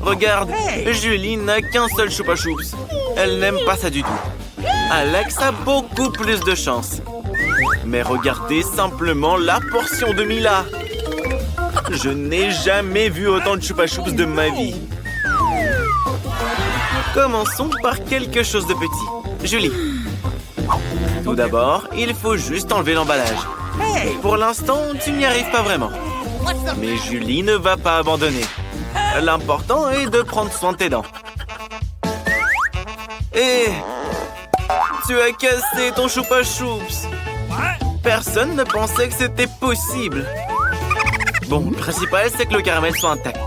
Regarde, Julie n'a qu'un seul Choupa Choups. Elle n'aime pas ça du tout. Alex a beaucoup plus de chance. Mais regardez simplement la portion de Mila. Je n'ai jamais vu autant de Choupa Choups de ma vie. Commençons par quelque chose de petit. Julie. Tout d'abord, il faut juste enlever l'emballage. Pour l'instant, tu n'y arrives pas vraiment. Mais Julie ne va pas abandonner. L'important est de prendre soin de tes dents. Et tu as cassé ton Choupa Choups. Personne ne pensait que c'était possible. Bon, le principal, c'est que le caramel soit intact.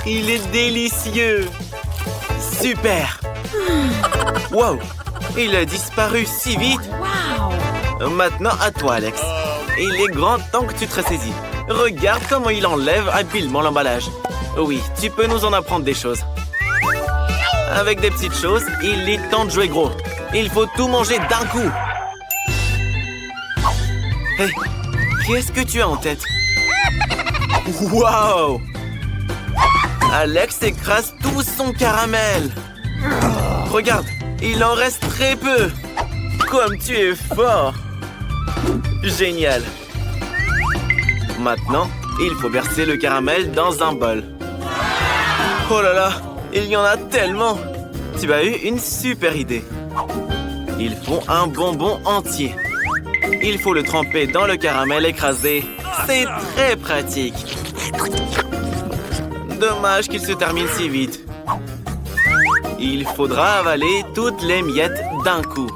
Il est délicieux. Super. Wow, il a disparu si vite. Maintenant, à toi, Alex. Il est grand temps que tu te ressaisis. Regarde comment il enlève habilement l'emballage. Oui, tu peux nous en apprendre des choses. Avec des petites choses, il est temps de jouer gros. Il faut tout manger d'un coup. Hé, qu'est-ce que tu as en tête? Wow! Alex écrase tout son caramel. Regarde, il en reste très peu. Comme tu es fort. Génial. Maintenant, il faut verser le caramel dans un bol. Oh là là, il y en a tellement. Tu as eu une super idée. Il faut un bonbon entier. Il faut le tremper dans le caramel écrasé. C'est très pratique. Dommage qu'il se termine si vite. Il faudra avaler toutes les miettes d'un coup.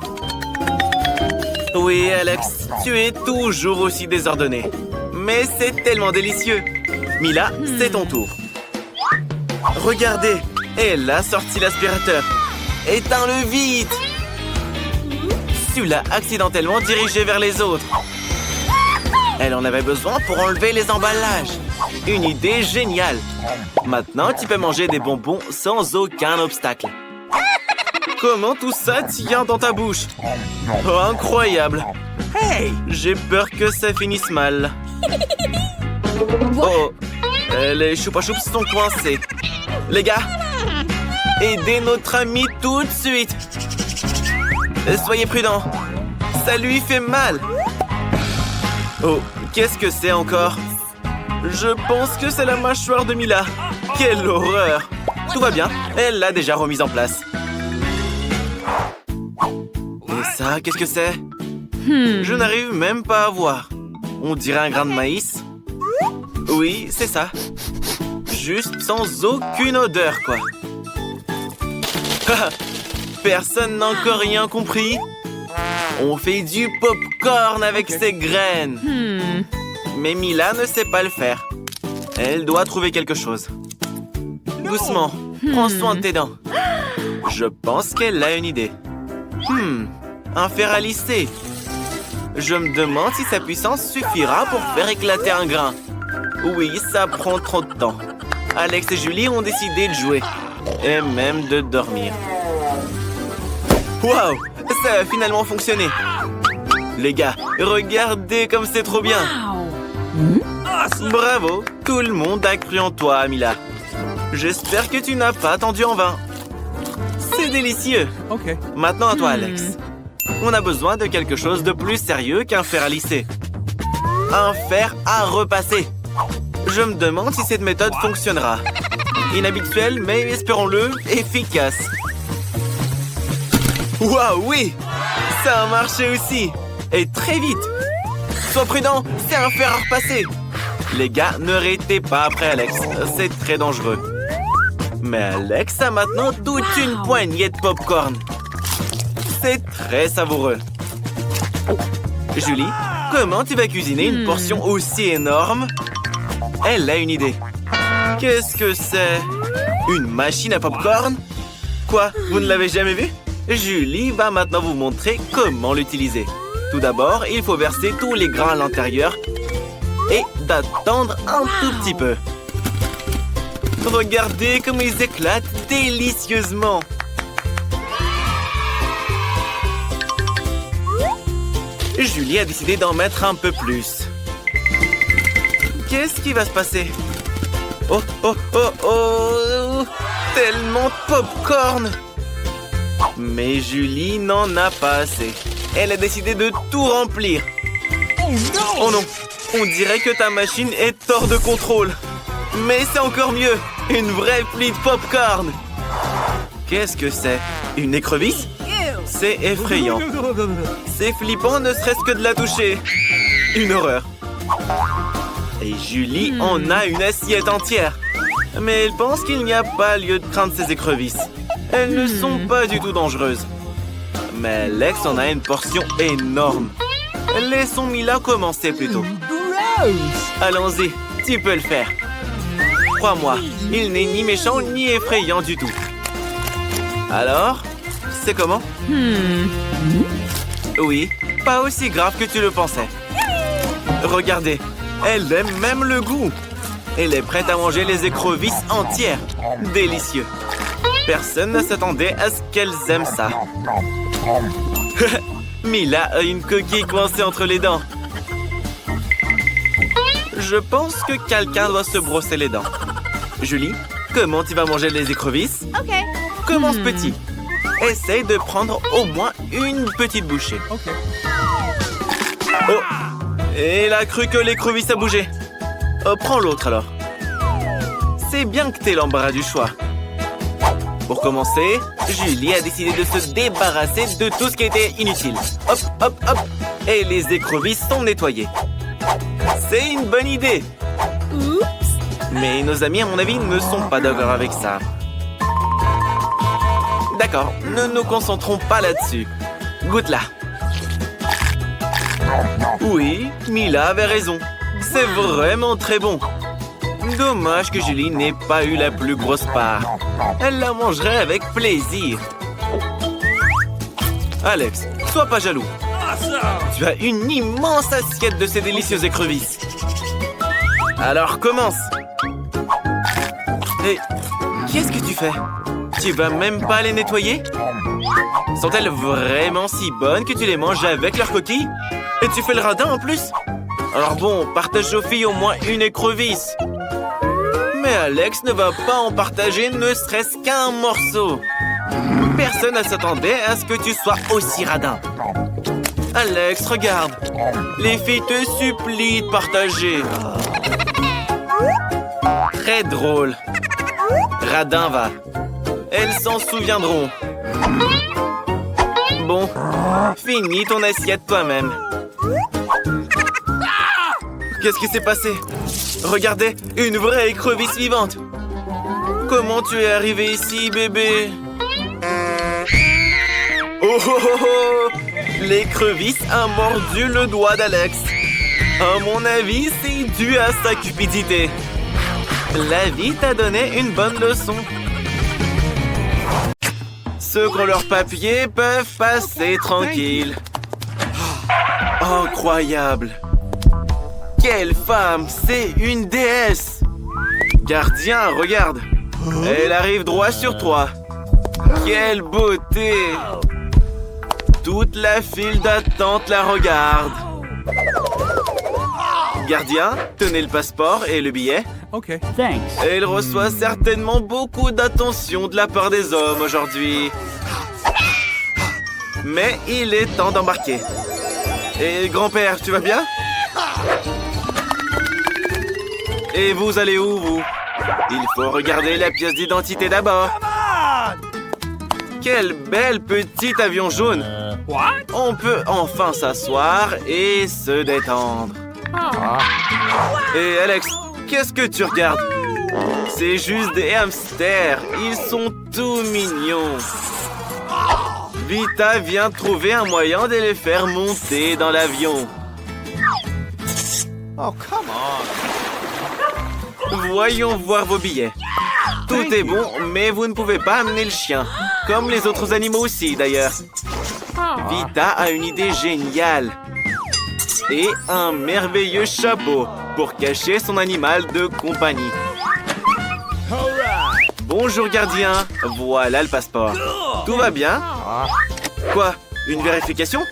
Oui, Alex, tu es toujours aussi désordonné. Mais c'est tellement délicieux. Mila, c'est ton tour. Regardez, elle a sorti l'aspirateur. Éteins-le vite. Tu l'as accidentellement dirigé vers les autres. Elle en avait besoin pour enlever les emballages. Une idée géniale. Maintenant, tu peux manger des bonbons sans aucun obstacle. Comment tout ça tient dans ta bouche? Oh, incroyable. Hey, j'ai peur que ça finisse mal. Oh, les Choupa Choups sont coincés. Les gars, aidez notre ami tout de suite. Soyez prudents. Ça lui fait mal. Oh, qu'est-ce que c'est encore? Je pense que c'est la mâchoire de Mila. Quelle horreur. Tout va bien, elle l'a déjà remise en place. Et ça, qu'est-ce que c'est? Je n'arrive même pas à voir. On dirait un grain de maïs. Oui, c'est ça. Juste sans aucune odeur, quoi. Personne n'a encore rien compris. On fait du pop-corn avec ces graines. Mais Mila ne sait pas le faire. Elle doit trouver quelque chose. Doucement, prends soin de tes dents. Je pense qu'elle a une idée. Un fer à lisser. Je me demande si sa puissance suffira pour faire éclater un grain. Oui, ça prend trop de temps. Alex et Julie ont décidé de jouer. Et même de dormir. Waouh! Ça a finalement fonctionné. Les gars, regardez comme c'est trop bien. Bravo! Tout le monde a cru en toi, Mila. J'espère que tu n'as pas attendu en vain. C'est délicieux. Maintenant à toi, Alex. On a besoin de quelque chose de plus sérieux qu'un fer à lisser. Un fer à repasser. Je me demande si cette méthode fonctionnera. Inhabituelle, mais espérons-le, efficace. Waouh, oui! Ça a marché aussi. Et très vite. Sois prudent, c'est un fer à repasser. Les gars, ne arrêtez pas après Alex. C'est très dangereux. Mais Alex a maintenant toute une poignée de pop-corn. C'est très savoureux. Julie, comment tu vas cuisiner une portion aussi énorme? Elle a une idée. Qu'est-ce que c'est? Une machine à pop-corn? Quoi? Vous ne l'avez jamais vue? Julie va maintenant vous montrer comment l'utiliser. Tout d'abord, il faut verser tous les grains à l'intérieur et d'attendre un tout petit peu. Regardez comme ils éclatent délicieusement. Julie a décidé d'en mettre un peu plus. Qu'est-ce qui va se passer? Oh, oh, oh, oh! Tellement de pop-corn! Mais Julie n'en a pas assez. Elle a décidé de tout remplir. Oh non! On dirait que ta machine est hors de contrôle. Mais c'est encore mieux! Une vraie pluie de pop-corn! Qu'est-ce que c'est? Une écrevisse? C'est effrayant. C'est flippant ne serait-ce que de la toucher. Une horreur. Et Julie en a une assiette entière. Mais elle pense qu'il n'y a pas lieu de craindre ces écrevisses. Elles ne sont pas du tout dangereuses. Mais Alex en a une portion énorme. Laissons Mila commencer plutôt. Allons-y, tu peux le faire. Crois-moi, il n'est ni méchant ni effrayant du tout. Alors, c'est comment? Oui, pas aussi grave que tu le pensais. Regardez, elle aime même le goût. Elle est prête à manger les écrevisses entières. Délicieux. Personne ne s'attendait à ce qu'elles aiment ça. Mila a une coquille coincée entre les dents. Je pense que quelqu'un doit se brosser les dents. Julie, comment tu vas manger les écrevisses? OK. Commence petit. Essaye de prendre au moins une petite bouchée. Oh! Et elle a cru que l'écrevisse a bougé. Prends l'autre alors. C'est bien que t'aies l'embarras du choix. Pour commencer, Julie a décidé de se débarrasser de tout ce qui était inutile. Hop, hop, hop. Et les écrevisses sont nettoyées. C'est une bonne idée. Mais nos amis, à mon avis, ne sont pas d'accord avec ça. D'accord, ne nous concentrons pas là-dessus. Goûte-la. Oui, Mila avait raison. C'est vraiment très bon. Dommage que Julie n'ait pas eu la plus grosse part. Elle la mangerait avec plaisir. Alex, sois pas jaloux. Tu as une immense assiette de ces délicieuses écrevisses. Alors commence. Et qu'est-ce que tu fais? Tu vas même pas les nettoyer? Sont-elles vraiment si bonnes que tu les manges avec leurs coquilles? Et tu fais le radin en plus? Alors bon, partage aux filles au moins une écrevisse. Mais Alex ne va pas en partager ne serait-ce qu'un morceau. Personne ne s'attendait à ce que tu sois aussi radin. Alex, regarde. Les filles te supplient de partager. Très drôle. Radin va. Elles s'en souviendront. Bon, finis ton assiette toi-même. Qu'est-ce qui s'est passé? Regardez, une vraie écrevisse vivante. Comment tu es arrivé ici, bébé? Oh oh oh oh! L'écrevisse a mordu le doigt d'Alex. À mon avis, c'est dû à sa cupidité. La vie t'a donné une bonne leçon. Ceux qui ont leur papier peuvent passer tranquille. Incroyable! Quelle femme! C'est une déesse! Gardien, regarde! Elle arrive droit sur toi. Quelle beauté! Toute la file d'attente la regarde. Gardien, tenez le passeport et le billet. OK. Thanks. Elle reçoit certainement beaucoup d'attention de la part des hommes aujourd'hui. Mais il est temps d'embarquer. Et grand-père, tu vas bien? Et vous allez où, vous? Il faut regarder la pièce d'identité d'abord. Quel bel petit avion jaune. On peut enfin s'asseoir et se détendre. Et Alex, qu'est-ce que tu regardes? C'est juste des hamsters. Ils sont tout mignons. Vita vient de trouver un moyen de les faire monter dans l'avion. Oh, come on. Voyons voir vos billets. Tout est bon, mais vous ne pouvez pas amener le chien. Comme les autres animaux aussi, d'ailleurs. Vita a une idée géniale. Et un merveilleux chapeau pour cacher son animal de compagnie. Bonjour, gardien. Voilà le passeport. Tout va bien? Quoi? Une vérification?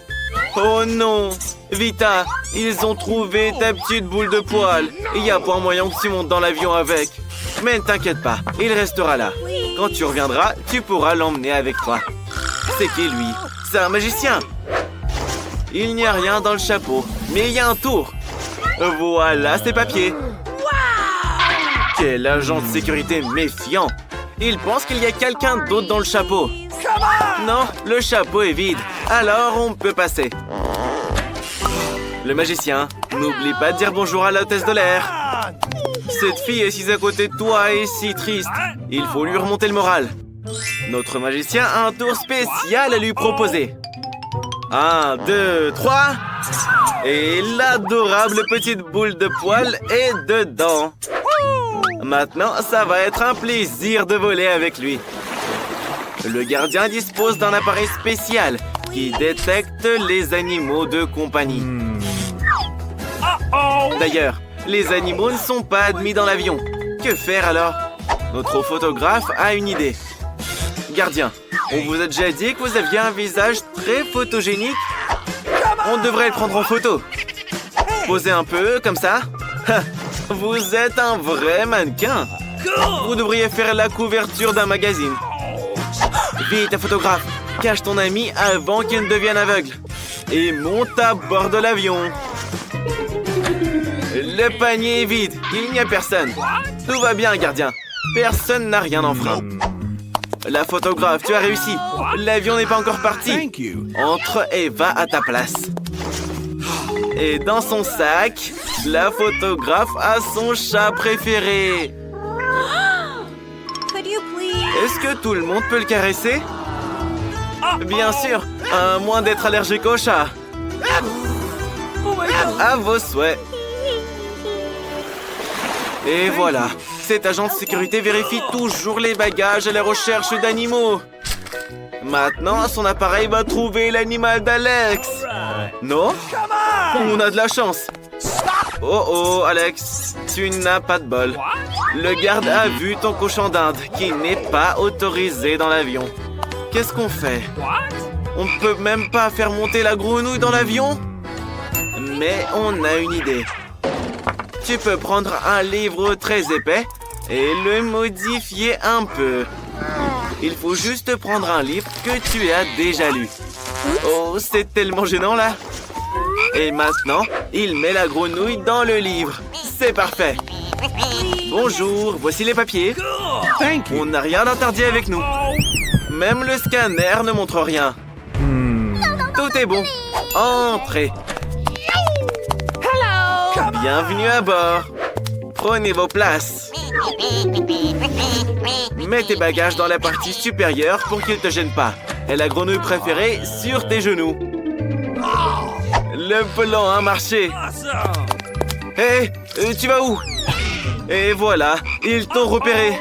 Oh non! Vita, ils ont trouvé ta petite boule de poil. Il n'y a pas moyen que tu montes dans l'avion avec. Mais ne t'inquiète pas, il restera là. Quand tu reviendras, tu pourras l'emmener avec toi. C'est qui, lui? C'est un magicien. Il n'y a rien dans le chapeau, mais il y a un tour. Voilà ses papiers. Quel agent de sécurité méfiant. Il pense qu'il y a quelqu'un d'autre dans le chapeau. Non, le chapeau est vide. Alors on peut passer. Le magicien, n'oublie pas de dire bonjour à l'hôtesse de l'air. Cette fille assise à côté de toi est si triste. Il faut lui remonter le moral. Notre magicien a un tour spécial à lui proposer. 1, 2, 3. Et l'adorable petite boule de poil est dedans. Maintenant, ça va être un plaisir de voler avec lui. Le gardien dispose d'un appareil spécial qui détecte les animaux de compagnie. D'ailleurs, les animaux ne sont pas admis dans l'avion. Que faire alors? Notre photographe a une idée. Gardien, on vous a déjà dit que vous aviez un visage très photogénique? On devrait le prendre en photo. Posez un peu, comme ça. Vous êtes un vrai mannequin. Vous devriez faire la couverture d'un magazine. Vite, photographe, cache ton ami avant qu'il ne devienne aveugle. Et monte à bord de l'avion. Le panier est vide, il n'y a personne. Tout va bien, gardien. Personne n'a rien enfreint. La photographe, tu as réussi. L'avion n'est pas encore parti. Entre et va à ta place. Et dans son sac, la photographe a son chat préféré. Est-ce que tout le monde peut le caresser? Bien sûr, à moins d'être allergique au chat. À vos souhaits. Et voilà, cet agent de sécurité vérifie toujours les bagages à la recherche d'animaux. Maintenant, son appareil va trouver l'animal d'Alex. Non? On a de la chance. Oh, Alex, tu n'as pas de bol. Le garde a vu ton cochon d'Inde qui n'est pas autorisé dans l'avion. Qu'est-ce qu'on fait? On ne peut même pas faire monter la grenouille dans l'avion? Mais on a une idée. Tu peux prendre un livre très épais et le modifier un peu. Il faut juste prendre un livre que tu as déjà lu. Oh, c'est tellement gênant là. Et maintenant, il met la grenouille dans le livre. C'est parfait. Bonjour, voici les papiers. On n'a rien d'interdit avec nous. Même le scanner ne montre rien. Tout est bon. Entrez. Bienvenue à bord. Prenez vos places. Mets tes bagages dans la partie supérieure pour qu'ils ne te gênent pas. Et la grenouille préférée sur tes genoux. Le plan a marché. Hé, tu vas où? Et voilà, ils t'ont repéré.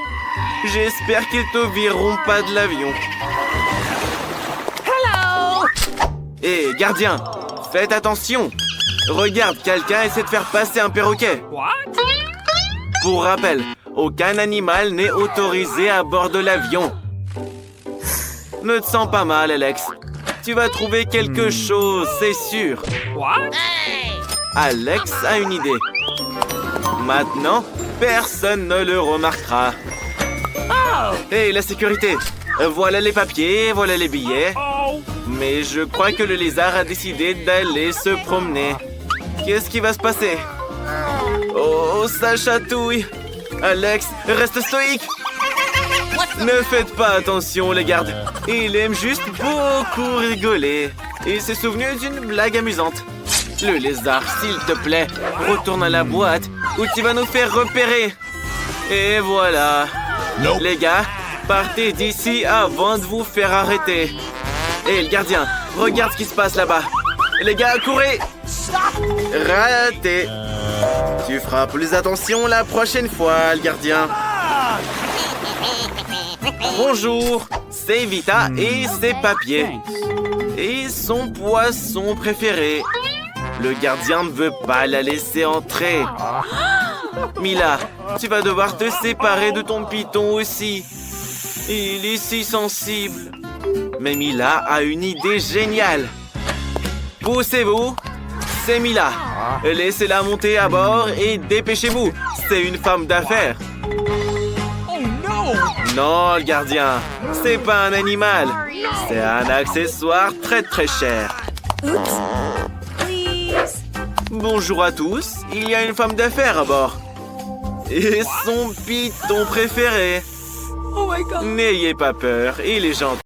J'espère qu'ils te vireront pas de l'avion. Hé, gardien, faites attention. Regarde, quelqu'un essaie de faire passer un perroquet. Pour rappel, aucun animal n'est autorisé à bord de l'avion. Ne te sens pas mal, Alex. Tu vas trouver quelque chose, c'est sûr. Alex a une idée. Maintenant, personne ne le remarquera. Hé, la sécurité. Voilà les papiers, voilà les billets. Mais je crois que le lézard a décidé d'aller se promener. Qu'est-ce qui va se passer? Oh, ça chatouille. Alex, reste stoïque. Ne faites pas attention, les gardes. Il aime juste beaucoup rigoler. Il s'est souvenu d'une blague amusante. Le lézard, s'il te plaît, retourne à la boîte ou tu vas nous faire repérer. Et voilà. Les gars, partez d'ici avant de vous faire arrêter. Et le gardien, regarde ce qui se passe là-bas. Les gars, courez. Raté. Tu feras plus attention la prochaine fois, le gardien. Bonjour, c'est Vita et ses papiers. Et son poisson préféré. Le gardien ne veut pas la laisser entrer. Mila, tu vas devoir te séparer de ton python aussi. Il est si sensible. Mais Mila a une idée géniale. Poussez-vous, c'est Mila. Laissez-la monter à bord et dépêchez-vous. C'est une femme d'affaires. Non, le gardien, c'est pas un animal. C'est un accessoire très cher. Bonjour à tous, il y a une femme d'affaires à bord. Et son python préféré. N'ayez pas peur, il est gentil.